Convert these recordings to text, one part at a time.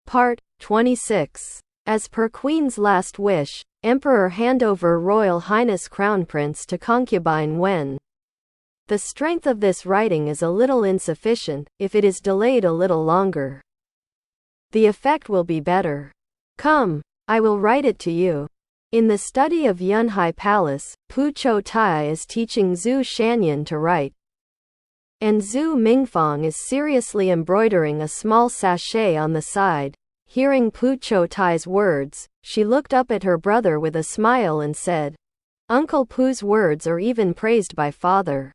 Part 26. As per Queen's last wish, Emperor hand over Royal Highness Crown Prince to concubine when. The strength of this writing is a little insufficient. If it is delayed a little longer, the effect will be better. Come, I will write it to you. In the study of Yunhai Palace, Pu Qiutai is teaching Xu Shanyan to write, and Xu Mingfang is seriously embroidering a small sachet on the side. Hearing Pu Qiutai's words, she looked up at her brother with a smile and said, "Uncle Pu's words are even praised by father.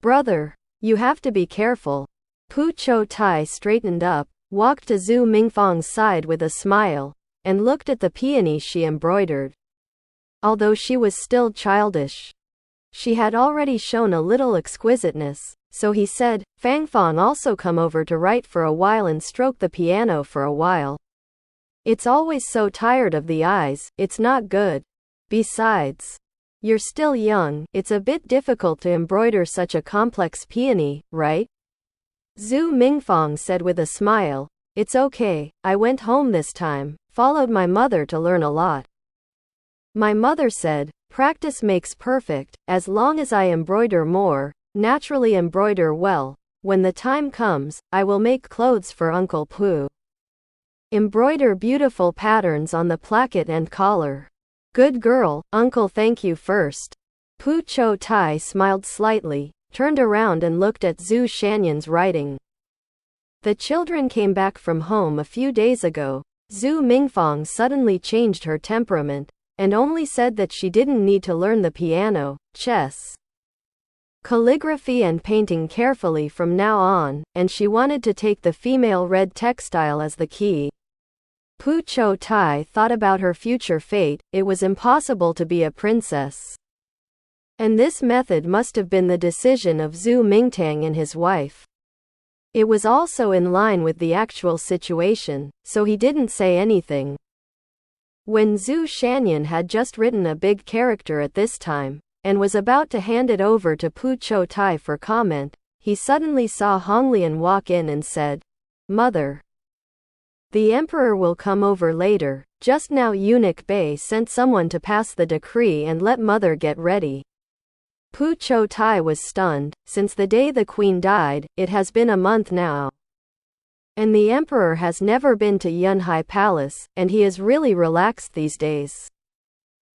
Brother, you have to be careful." Pu Qiutai straightened up, walked to Xu Mingfang's side with a smile, and looked at the peony she embroidered. Although she was still childish, she had already shown a little exquisiteness, so he said, "Fangfang also come over to write for a while and stroke the piano for a while. It's always so tired of the eyes, it's not good. Besides, you're still young, it's a bit difficult to embroider such a complex peony, right?" Xu Mingfang said with a smile, "It's okay, I went home this time, followed my mother to learn a lot. My mother said, practice makes perfect. As long as I embroider more, naturally embroider well, when the time comes, I will make clothes for Uncle Pu. Embroider beautiful patterns on the placket and collar." "Good girl, uncle, thank you first." Pu Qiutai smiled slightly, turned around and looked at Xu Shanyan's writing. The children came back from home a few days ago. Xu Mingfang suddenly changed her temperament, and only said that she didn't need to learn the piano, chess, calligraphy and painting carefully from now on, and she wanted to take the female red textile as the key. Pu Qiutai thought about her future fate. It was impossible to be a princess, and this method must have been the decision of Xu Mingtang and his wife. It was also in line with the actual situation, so he didn't say anything. When Xu Shanyan had just written a big character at this time, and was about to hand it over to Pu Qiutai for comment, he suddenly saw Honglian walk in and said, "Mother, the emperor will come over later. Just now Eunuch Bey sent someone to pass the decree and let mother get ready." Pu Qiutai was stunned. Since the day the queen died, it has been a month now, and the emperor has never been to Yunhai Palace, and he is really relaxed these days.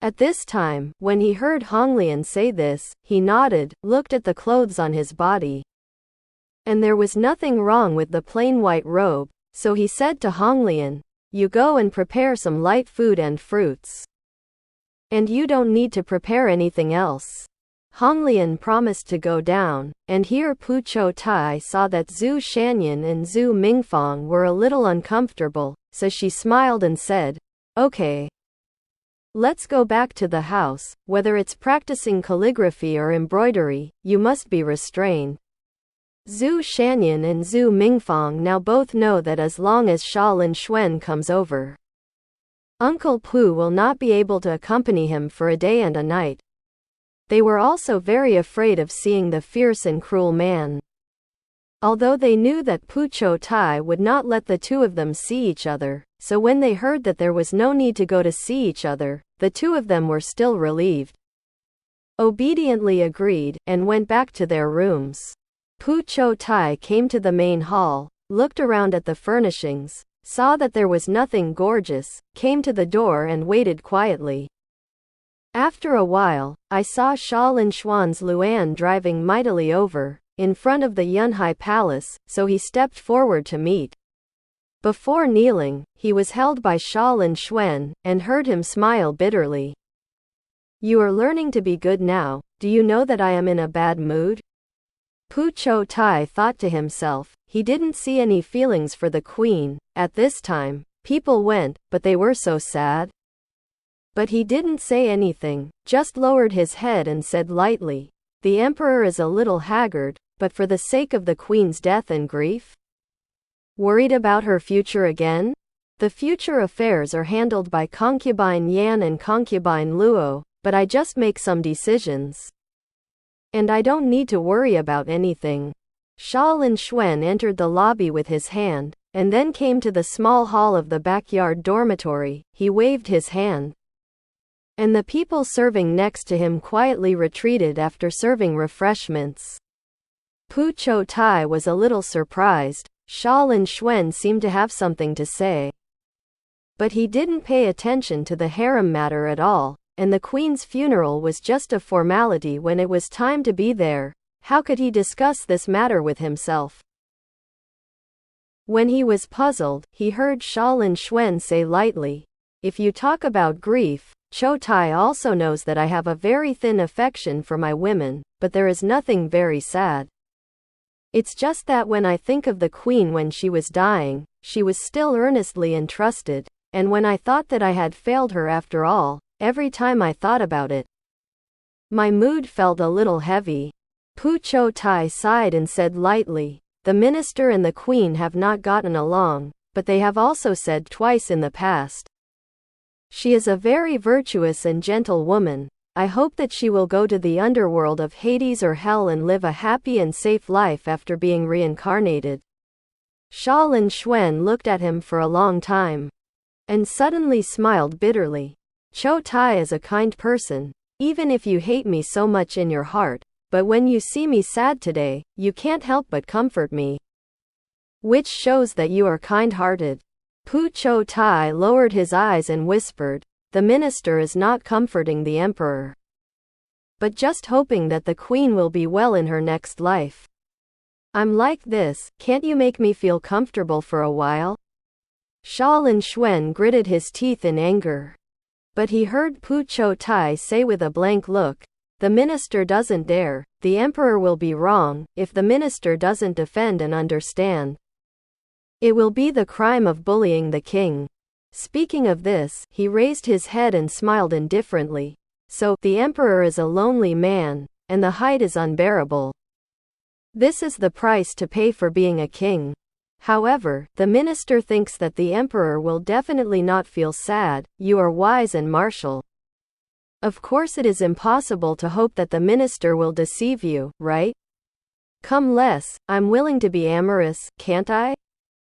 At this time, when he heard Honglian say this, he nodded, looked at the clothes on his body, and there was nothing wrong with the plain white robe, so he said to Honglian, "You go and prepare some light food and fruits. And you don't need to prepare anything else." Honglian promised to go down, and here Pu Qiutai saw that Xu Shanyan and Xu Mingfang were a little uncomfortable, so she smiled and said, "Okay. Let's go back to the house. Whether it's practicing calligraphy or embroidery, you must be restrained." Xu Shanyan and Xu Mingfang now both know that as long as Xia Linxuan comes over, Uncle Pu will not be able to accompany him for a day and a night. They were also very afraid of seeing the fierce and cruel man. Although they knew that Pu Qiutai would not let the two of them see each other, so when they heard that there was no need to go to see each other, the two of them were still relieved, obediently agreed, and went back to their rooms. Pu Qiutai came to the main hall, looked around at the furnishings, saw that there was nothing gorgeous, came to the door and waited quietly. After a while, I saw Xia Linxuan's Luan driving mightily over, in front of the Yunhai Palace, so he stepped forward to meet. Before kneeling, he was held by Xia Linxuan, and heard him smile bitterly. "You are learning to be good now. Do you know that I am in a bad mood?" Pu Qiutai thought to himself, he didn't see any feelings for the queen. At this time, people went, but they were so sad. But he didn't say anything, just lowered his head and said lightly, "The emperor is a little haggard, but for the sake of the queen's death and grief? Worried about her future again? The future affairs are handled by concubine Yan and concubine Luo, but I just make some decisions. And I don't need to worry about anything." Xia Linxuan entered the lobby with his hand, and then came to the small hall of the backyard dormitory. He waved his hand, and the people serving next to him quietly retreated after serving refreshments. Pu Qiutai was a little surprised. Xia Linxuan seemed to have something to say, but he didn't pay attention to the harem matter at all, and the queen's funeral was just a formality when it was time to be there. How could he discuss this matter with himself? When he was puzzled, he heard Xia Linxuan say lightly, "If you talk about grief, Qiutai also knows that I have a very thin affection for my women, but there is nothing very sad. It's just that when I think of the queen when she was dying, she was still earnestly entrusted, and when I thought that I had failed her after all, every time I thought about it, my mood felt a little heavy." Pu Qiutai sighed and said lightly, "The minister and the queen have not gotten along, but they have also said twice in the past. She is a very virtuous and gentle woman. I hope that she will go to the underworld of Hades or hell and live a happy and safe life after being reincarnated." Xia Linxuan looked at him for a long time, and suddenly smiled bitterly. "Qiutai is a kind person, even if you hate me so much in your heart, but when you see me sad today, you can't help but comfort me. Which shows that you are kind-hearted." Pu Qiutai lowered his eyes and whispered, "The minister is not comforting the emperor, but just hoping that the queen will be well in her next life. I'm like this, can't you make me feel comfortable for a while?" Xia Linxuan gritted his teeth in anger, but he heard Pu Qiutai say with a blank look, "The minister doesn't dare, the emperor will be wrong, if the minister doesn't defend and understand. It will be the crime of bullying the king." Speaking of this, he raised his head and smiled indifferently. "So, the emperor is a lonely man, and the height is unbearable. This is the price to pay for being a king. However, the minister thinks that the emperor will definitely not feel sad. You are wise and martial. Of course it is impossible to hope that the minister will deceive you, right? Come less, I'm willing to be amorous, can't I?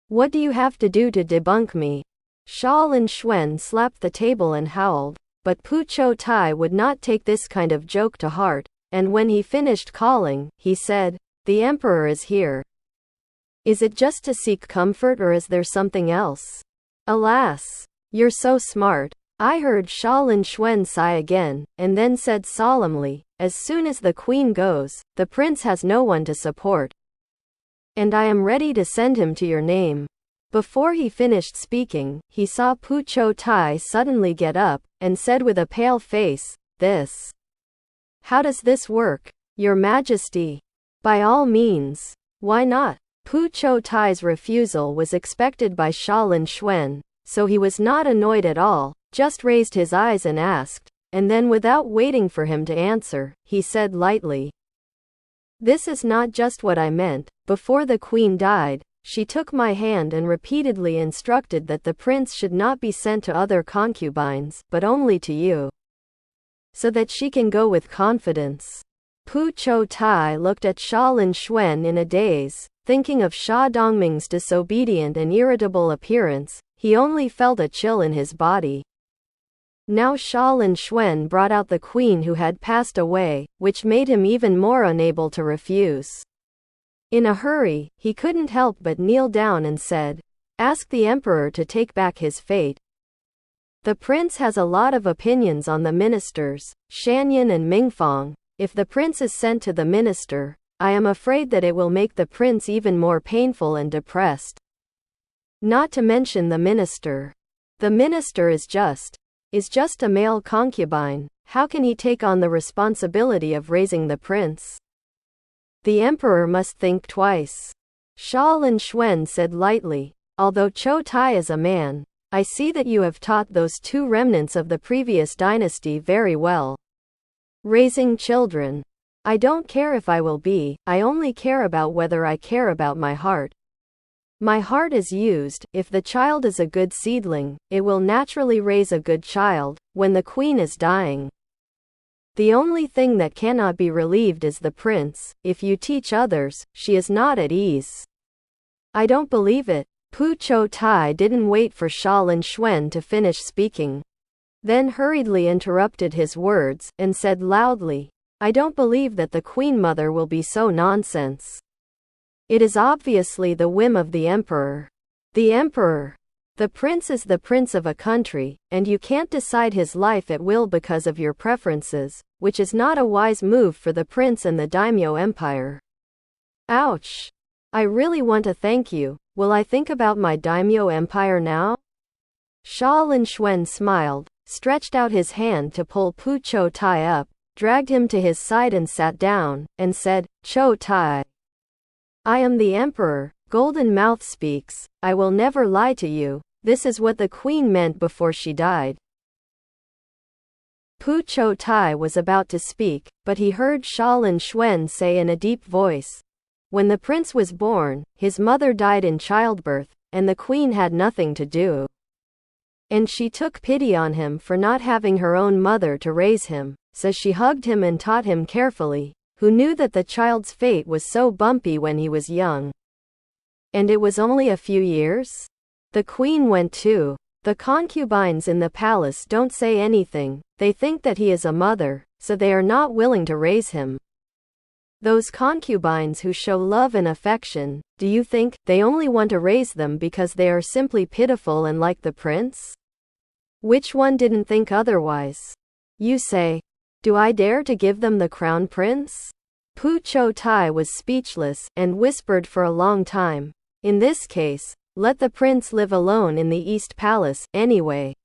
What do you have to do to debunk me?" Xia Linxuan slapped the table and howled, but Pu Qiutai would not take this kind of joke to heart, and when he finished calling, he said, "The emperor is here. Is it just to seek comfort or is there something else?" "Alas! You're so smart." I heard Xia Linxuan sigh again, and then said solemnly, "As soon as the queen goes, the prince has no one to support, and I am ready to send him to your name." Before he finished speaking, he saw Pu Qiutai suddenly get up, and said with a pale face, "This. How does this work, Your Majesty?" "By all means. Why not?" Pu Qiutai's refusal was expected by Xia Linxuan, so he was not annoyed at all, just raised his eyes and asked, and then without waiting for him to answer, he said lightly, "This is not just what I meant. Before the queen died, she took my hand and repeatedly instructed that the prince should not be sent to other concubines, but only to you, so that she can go with confidence." Pu Qiutai looked at Xia Linxuan in a daze, thinking of Xia Dongming's disobedient and irritable appearance. He only felt a chill in his body. Now Xia Linxuan brought out the queen who had passed away, which made him even more unable to refuse. In a hurry, he couldn't help but kneel down and said, "Ask the emperor to take back his fate. The prince has a lot of opinions on the ministers, Shanyan and Mingfang. If the prince is sent to the minister, I am afraid that it will make the prince even more painful and depressed. Not to mention the minister. The minister is just a male concubine. How can he take on the responsibility of raising the prince? The emperor must think twice." Xia Linxuan said lightly, "Although Qiutai is a man, I see that you have taught those two remnants of the previous dynasty very well. Raising children. I don't care if I will be, I only care about whether I care about my heart. My heart is used. If the child is a good seedling, it will naturally raise a good child. When the queen is dying, the only thing that cannot be relieved is the prince. If you teach others, she is not at ease." "I don't believe it." Pu Qiutai didn't wait for Xia Linxuan to finish speaking, then hurriedly interrupted his words, and said loudly, I don't believe that the Queen Mother will be so nonsense. It is obviously the whim of the Emperor. The Emperor. The Prince is the Prince of a country, and you can't decide his life at will because of your preferences, which is not a wise move for the Prince and the Daimyo Empire. Ouch. I really want to thank you. Will I think about my Daimyo Empire now? Xia Linxuan smiled, stretched out his hand to pull Pu Qiutai up, dragged him to his side and sat down, and said, Qiutai. I am the Emperor, Golden Mouth speaks, I will never lie to you, this is what the Queen meant before she died. Pu Qiutai was about to speak, but he heard Xia Linxuan say in a deep voice, when the prince was born, his mother died in childbirth, and the Queen had nothing to do. And she took pity on him for not having her own mother to raise him, so she hugged him and taught him carefully, who knew that the child's fate was so bumpy when he was young. And it was only a few years? The Queen went too. The concubines in the palace don't say anything, they think that he is a mother, so they are not willing to raise him. Those concubines who show love and affection, do you think they only want to raise them because they are simply pitiful and like the prince? Which one didn't think otherwise? You say, do I dare to give them the crown prince? Pu Qiutai was speechless, and whispered for a long time, in this case, let the prince live alone in the East Palace, anyway.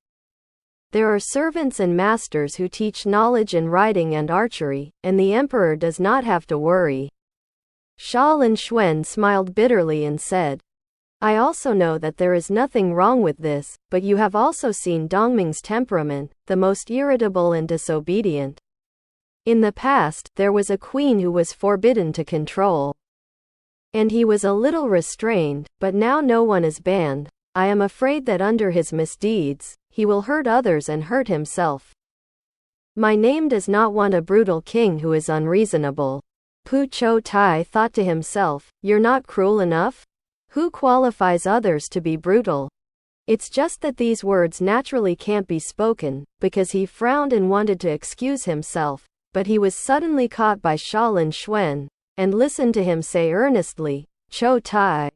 There are servants and masters who teach knowledge and riding and archery, and the emperor does not have to worry. Xia Linxuan smiled bitterly and said, I also know that there is nothing wrong with this, but you have also seen Dongming's temperament, the most irritable and disobedient. In the past, there was a queen who was forbidden to control. And he was a little restrained, but now no one is banned. I am afraid that under his misdeeds, he will hurt others and hurt himself. My name does not want a brutal king who is unreasonable. Pu Qiutai thought to himself, you're not cruel enough? Who qualifies others to be brutal? It's just that these words naturally can't be spoken, because he frowned and wanted to excuse himself, but he was suddenly caught by Xia Linxuan, and listened to him say earnestly, Qiutai.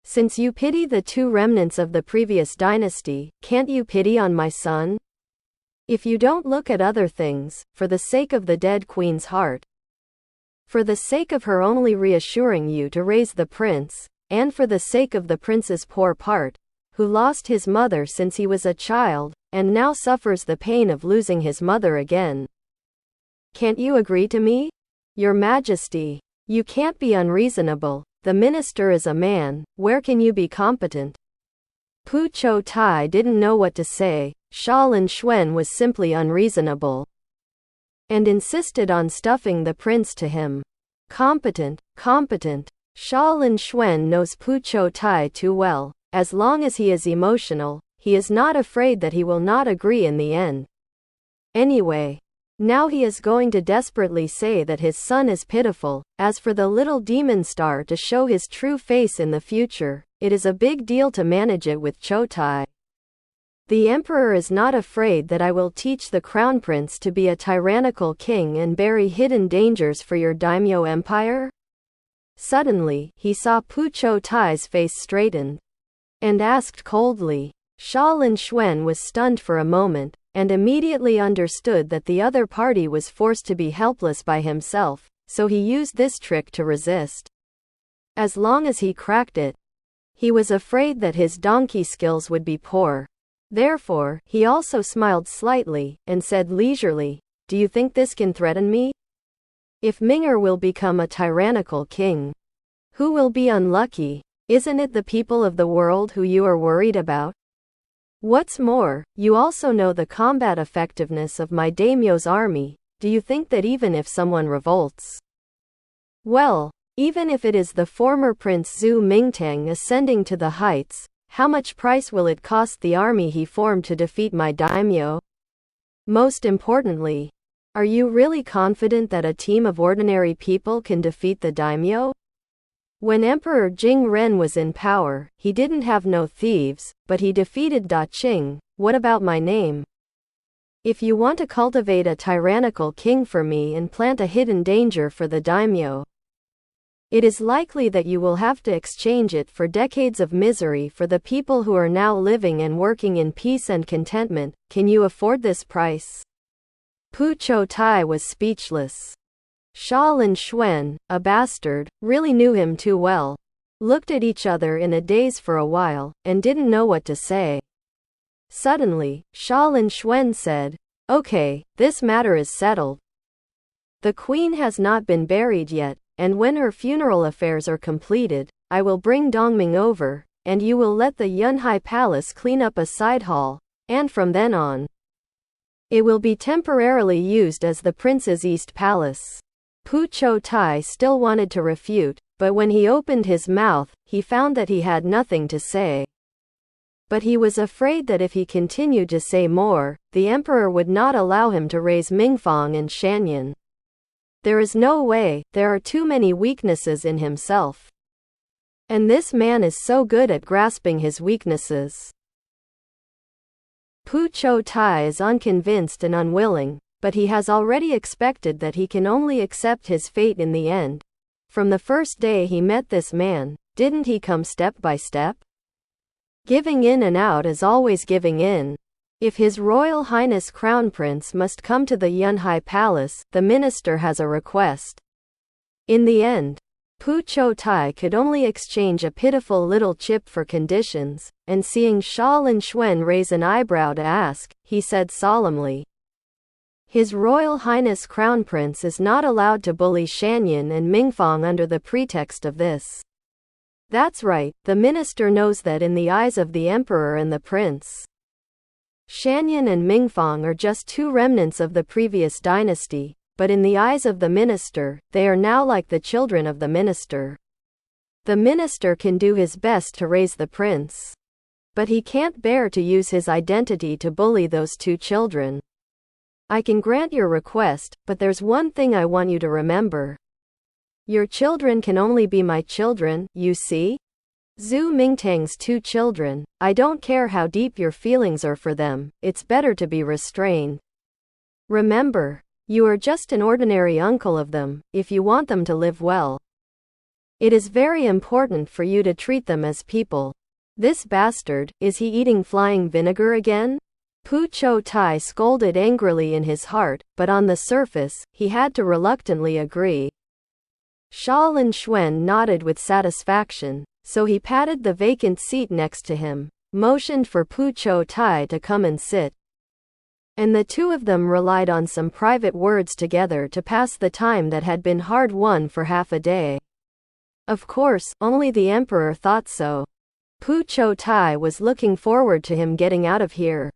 Since you pity the two remnants of the previous dynasty, can't you pity on my son? If you don't look at other things, for the sake of the dead queen's heart, for the sake of her only reassuring you to raise the prince, and for the sake of the prince's poor part, who lost his mother since he was a child, and now suffers the pain of losing his mother again. Can't you agree to me? Your Majesty, you can't be unreasonable. The minister is a man, where can you be competent? Pu Qiutai didn't know what to say. Xia Linxuan was simply unreasonable, and insisted on stuffing the prince to him. Competent, competent. Xia Linxuan knows Pu Qiutai too well. As long as he is emotional, he is not afraid that he will not agree in the end. Anyway, now he is going to desperately say that his son is pitiful. As for the little demon star to show his true face in the future, it is a big deal to manage it with Qiutai. The emperor is not afraid that I will teach the crown prince to be a tyrannical king and bury hidden dangers for your daimyo empire? Suddenly, he saw Pu Qiutai's face straighten, and asked coldly. Xia Linxuan was stunned for a moment, and immediately understood that the other party was forced to be helpless by himself, so he used this trick to resist. As long as he cracked it, he was afraid that his donkey skills would be poor. Therefore, he also smiled slightly, and said leisurely, do you think this can threaten me? If Ming'er will become a tyrannical king, who will be unlucky? Isn't it the people of the world who you are worried about? What's more, you also know the combat effectiveness of my daimyo's army. Do you think that even if someone revolts, well, even if it is the former Prince Zhu Mingtang ascending to the heights, how much price will it cost the army he formed to defeat my daimyo? Most importantly, are you really confident that a team of ordinary people can defeat the daimyo? When Emperor Jing Ren was in power, he didn't have no thieves, but he defeated Da Qing. What about my name? If you want to cultivate a tyrannical king for me and plant a hidden danger for the daimyo, it is likely that you will have to exchange it for decades of misery for the people who are now living and working in peace and contentment. Can you afford this price? Pu Qiutai was speechless. Xia Linxuan, a bastard, really knew him too well. Looked at each other in a daze for a while, and didn't know what to say. Suddenly, Xia Linxuan said, "Okay, this matter is settled. The queen has not been buried yet, and when her funeral affairs are completed, I will bring Dongming over, and you will let the Yunhai Palace clean up a side hall, and from then on, it will be temporarily used as the prince's East Palace." Pu Qiutai still wanted to refute, but when he opened his mouth, he found that he had nothing to say. But he was afraid that if he continued to say more, the emperor would not allow him to raise Mingfang and Shanyan. There is no way, there are too many weaknesses in himself. And this man is so good at grasping his weaknesses. Pu Qiutai is unconvinced and unwilling, but he has already expected that he can only accept his fate in the end. From the first day he met this man, didn't he come step by step? Giving in and out is always giving in. If His Royal Highness Crown Prince must come to the Yunhai Palace, the minister has a request. In the end, Pu Qiutai could only exchange a pitiful little chip for conditions, and seeing Xia Linxuan raise an eyebrow to ask, he said solemnly, "His Royal Highness Crown Prince is not allowed to bully Shanyan and Mingfang under the pretext of this." That's right, the minister knows that in the eyes of the emperor and the prince, Shanyan and Mingfang are just two remnants of the previous dynasty, but in the eyes of the minister, they are now like the children of the minister. The minister can do his best to raise the prince, but he can't bear to use his identity to bully those two children. I can grant your request, but there's one thing I want you to remember. Your children can only be my children, you see? Zhu Mingtang's two children. I don't care how deep your feelings are for them, it's better to be restrained. Remember, you are just an ordinary uncle of them, if you want them to live well. It is very important for you to treat them as people. This bastard, is he eating flying vinegar again? Pu Qiutai scolded angrily in his heart, but on the surface, he had to reluctantly agree. Xia Linxuan nodded with satisfaction, so he patted the vacant seat next to him, motioned for Pu Qiutai to come and sit. And the two of them relied on some private words together to pass the time that had been hard-won for half a day. Of course, only the emperor thought so. Pu Qiutai was looking forward to him getting out of here.